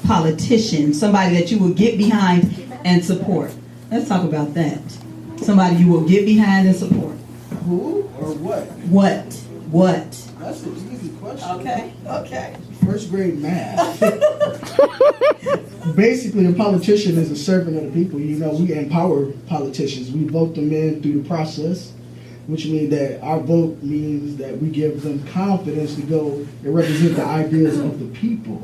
politician, somebody that you will get behind and support. Let's talk about that. Somebody you will get behind and support. Who or what? What? That's an easy question. Okay. First grade math. Basically, a politician is a servant of the people. You know, we empower politicians. We vote them in through the process, which means that our vote means that we give them confidence to go and represent the ideas of the people.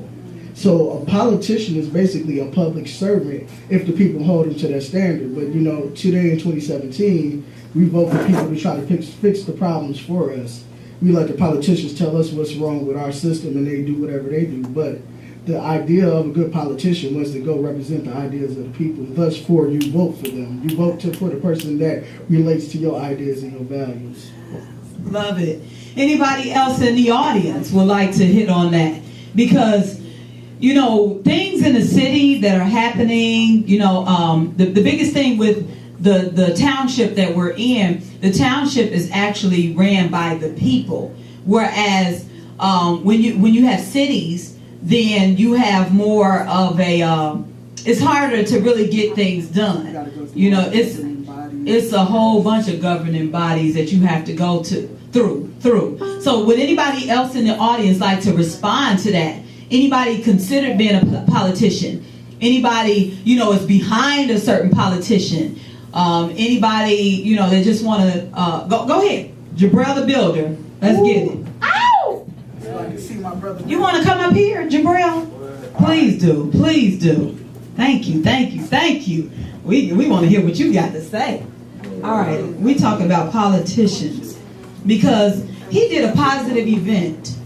So a politician is basically a public servant if the people hold him to that standard. But, you know, today in 2017, we vote for people to try to fix the problems for us. We let the politicians tell us what's wrong with our system, and they do whatever they do. But the idea of a good politician was to go represent the ideas of the people. Thus, for you vote for them. You vote for the person that relates to your ideas and your values. Love it. Anybody else in the audience would like to hit on that? Because, you know, things in the city that are happening, you know, the biggest thing with the township that we're in, the township is actually ran by the people. Whereas when you have cities, then you have more of a, it's harder to really get things done. You know, it's a whole bunch of governing bodies that you have to go through. So would anybody else in the audience like to respond to that? Anybody considered being a politician? Anybody, you know, is behind a certain politician? Anybody, you know, that just want to, go ahead. Jabrell the Builder. Let's get it. Ow! You want to come up here, Jabrell? Please do. Thank you. We want to hear what you got to say. All right, we talking about politicians because he did a positive event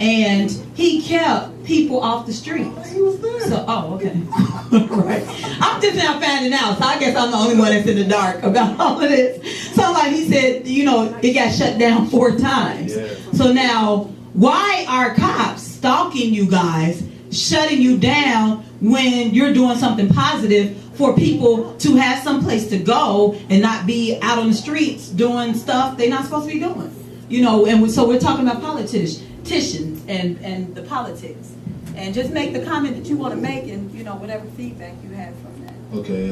and he kept people off the streets. He was there. So, okay. Right. I'm just now finding out, so I guess I'm the only one that's in the dark about all of this. So like he said, you know, it got shut down 4 times. Yeah. So now, why are cops stalking you guys, shutting you down when you're doing something positive for people to have some place to go and not be out on the streets doing stuff they're not supposed to be doing? You know, and so we're talking about politicians and the politics. And just make the comment that you want to make and, you know, whatever feedback you have from that. Okay,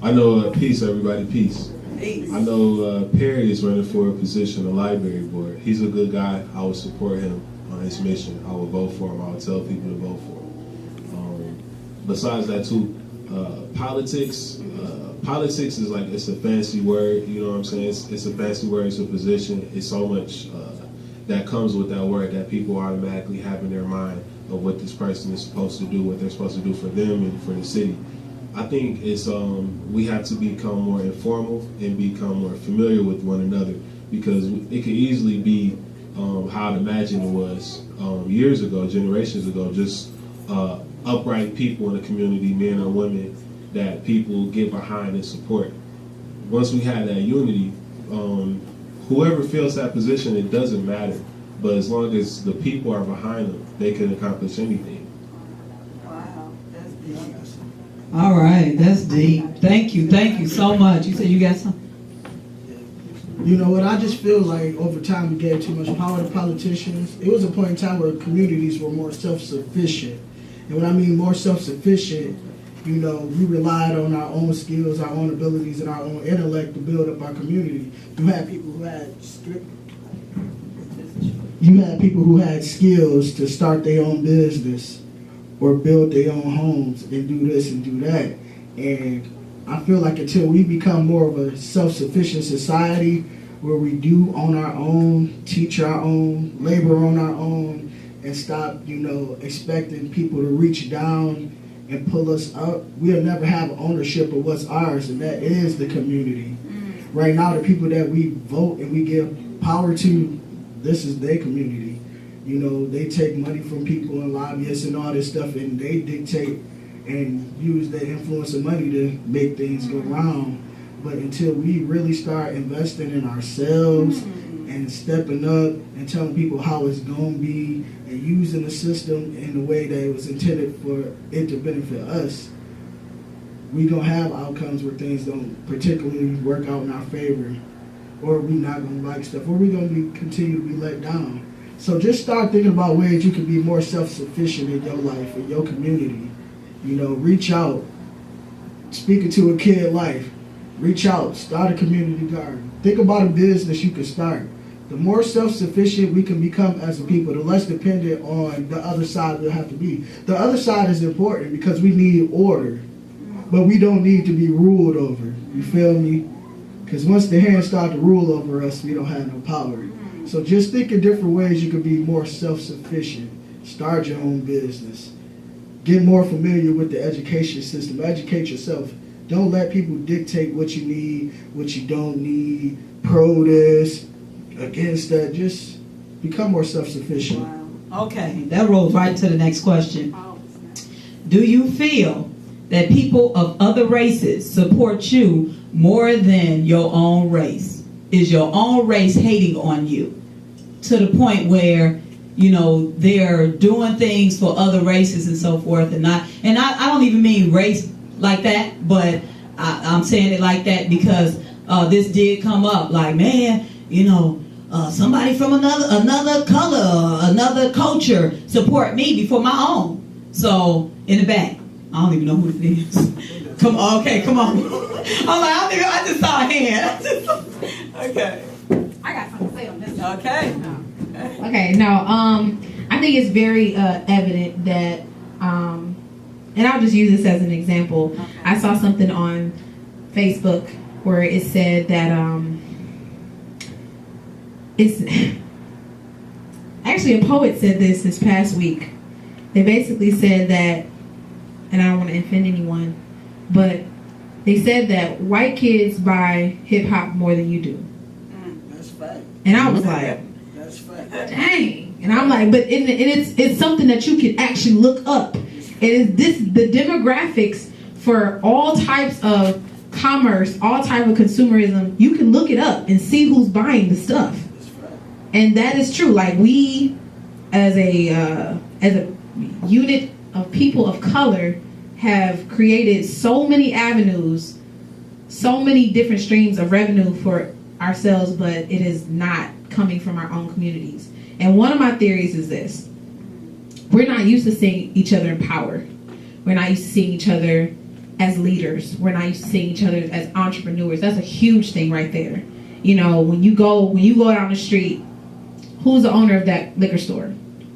I know, peace everybody, peace. Peace. I know Perry is running for a position on the library board. He's a good guy. I would support him on his mission. I would vote for him. I would tell people to vote for him. Besides that too, politics is like, it's a fancy word, you know what I'm saying? It's a fancy word, it's a position. It's so much that comes with that word that people automatically have in their mind of what this person is supposed to do, what they're supposed to do for them and for the city. I think it's we have to become more informal and become more familiar with one another, because it could easily be how I'd imagine it was years ago, generations ago, just upright people in the community, men and women, that people get behind and support. Once we have that unity, whoever fills that position, it doesn't matter. But as long as the people are behind them, they can accomplish anything. Wow, that's deep. All right, that's deep. Thank you so much. You said you got something? You know what, I just feel like over time we gave too much power to politicians. It was a point in time where communities were more self-sufficient. And when I mean more self-sufficient, you know, we relied on our own skills, our own abilities, and our own intellect to build up our community. You had people who had skills to start their own business or build their own homes and do this and do that. And I feel like until we become more of a self-sufficient society where we do on our own, teach our own, labor on our own, and stop, you know, expecting people to reach down and pull us up, we'll never have ownership of what's ours, and that is the community. Right now, the people that we vote and we give power to, this is their community. You know, they take money from people and lobbyists and all this stuff, and they dictate and use their influence and money to make things go round. But until we really start investing in ourselves and stepping up and telling people how it's going to be and using the system in the way that it was intended for it to benefit us, we don't have outcomes where things don't particularly work out in our favor, or we not going to like stuff, or we're going to continue to be let down. So just start thinking about ways you can be more self-sufficient in your life, in your community, You know, reach out. Speaking to a kid life, reach out, start a community garden. Think about a business you can start. The more self-sufficient we can become as a people, the less dependent on the other side we'll have to be. The other side is important because we need order, but we don't need to be ruled over. You feel me? Because once the hands start to rule over us, we don't have no power. So just think of different ways you can be more self-sufficient. Start your own business. Get more familiar with the education system. Educate yourself. Don't let people dictate what you need, what you don't need, pro this, against that. Just become more self-sufficient. Wow. Okay, that rolls right to the next question. Do you feel that people of other races support you more than your own race? Is your own race hating on you to the point where, you know, they're doing things for other races and so forth? And I don't even mean race like that, but I'm saying it like that because this did come up. Like, man, you know, somebody from another color, another culture support me before my own. So in the back, I don't even know who it is. Come on, okay, come on. I'm like, I just saw a hand. Okay. I got something to say on this. Okay. Okay, no, I think it's very evident that, and I'll just use this as an example. Okay. I saw something on Facebook where it said that it's actually a poet said this past week. They basically said that, and I don't want to offend anyone, but they said that white kids buy hip hop more than you do. That's fact. And I was like, that's fact. dang. And I'm like, but it's something that you can actually look up. It is the demographics for all types of commerce, all type of consumerism. You can look it up and see who's buying the stuff. And that is true. Like, we, as a unit of people of color, have created so many avenues, so many different streams of revenue for ourselves, but it is not coming from our own communities. And one of my theories is this: we're not used to seeing each other in power. We're not used to seeing each other as leaders. We're not used to seeing each other as entrepreneurs. That's a huge thing right there. You know, when you go down the street, who's the owner of that liquor store?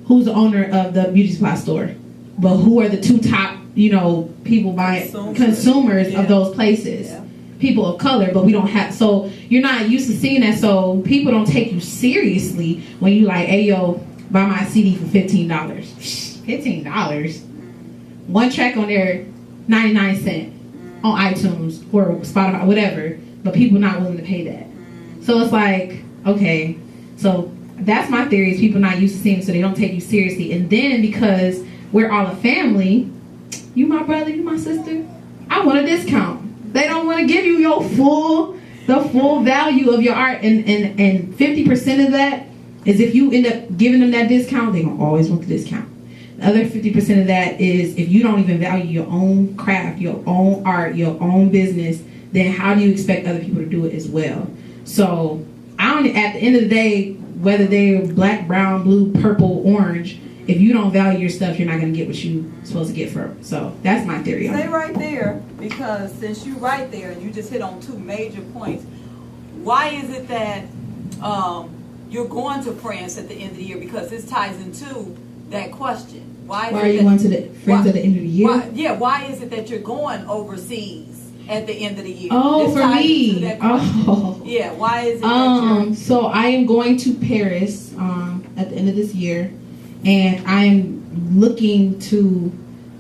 Who's the owner of the beauty supply store? But who are the two top, you know, people buying consumers of those places? Yeah. People of color, but we don't have, so you're not used to seeing that, so people don't take you seriously when you like, hey yo, buy my CD for $15. $15? One track on there, 99 cents on iTunes or Spotify, whatever, but people not willing to pay that. So it's like, okay, so that's my theory, is people not used to seeing, so they don't take you seriously. And then because we're all a family, you my brother, you my sister, I want a discount. They don't want to give you the full value of your art, and 50% of that is if you end up giving them that discount, they're gonna always want the discount. The other 50% of that is if you don't even value your own craft, your own art, your own business, then how do you expect other people to do it as well? So at the end of the day, whether they're black, brown, blue, purple, orange, if you don't value your stuff, you're not going to get what you're supposed to get for it. So that's my theory on it. Stay right there, because since you're right there and you just hit on two major points, why is it that you're going to France at the end of the year? Because this ties into that question. Why are you going to the France at the end of the year? Why is it that you're going overseas at the end of the year? Oh, for me. Oh. Yeah, why is it that so I am going to Paris at the end of this year. And I'm looking to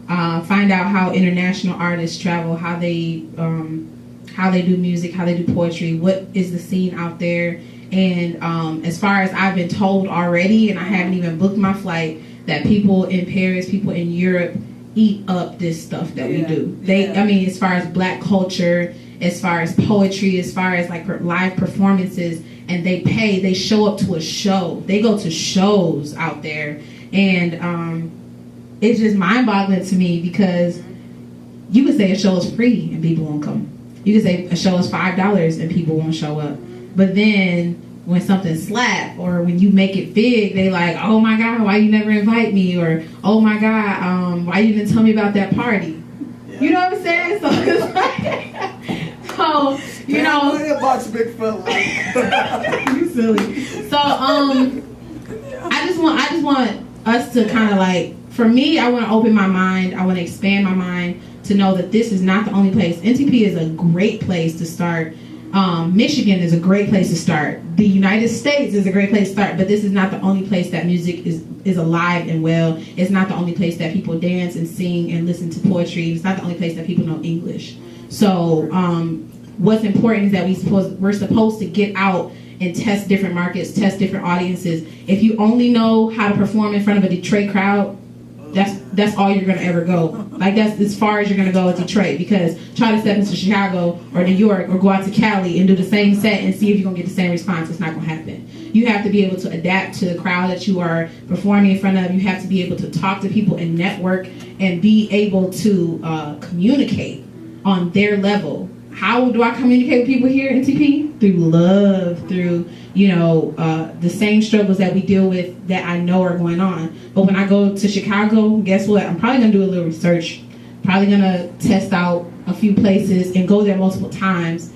find out how international artists travel, how they do music, how they do poetry, what is the scene out there. And as far as I've been told already, and I haven't even booked my flight, that people in Paris, people in Europe eat up this stuff that we do. I mean, as far as black culture, as far as poetry, as far as like live performances, and they show up to a show. They go to shows out there, and it's just mind-boggling to me, because you could say a show is free and people won't come. You could say a show is $5 and people won't show up. But then when something slap or when you make it big, they like, oh my God, why you never invite me? Or, oh my God, why you didn't tell me about that party? You know what I'm saying? So it's like, so, you know. Big fella. You silly. So, I just want us to kind of like, for me, I want to open my mind. I want to expand my mind to know that this is not the only place. NTP is a great place to start. Michigan is a great place to start. The United States is a great place to start, but this is not the only place that music is alive and well. It's not the only place that people dance and sing and listen to poetry. It's not the only place that people know English. So what's important is that we're supposed to get out and test different markets, test different audiences. If you only know how to perform in front of a Detroit crowd, that's all you're gonna ever go. Like that's as far as you're gonna go with Detroit, because try to step into Chicago or New York or go out to Cali and do the same set and see if you're gonna get the same response. It's not gonna happen. You have to be able to adapt to the crowd that you are performing in front of. You have to be able to talk to people and network and be able to communicate on their level. How do I communicate with people here in TP? Through love, through, the same struggles that we deal with that I know are going on. But when I go to Chicago, guess what? I'm probably going to do a little research, probably going to test out a few places and go there multiple times.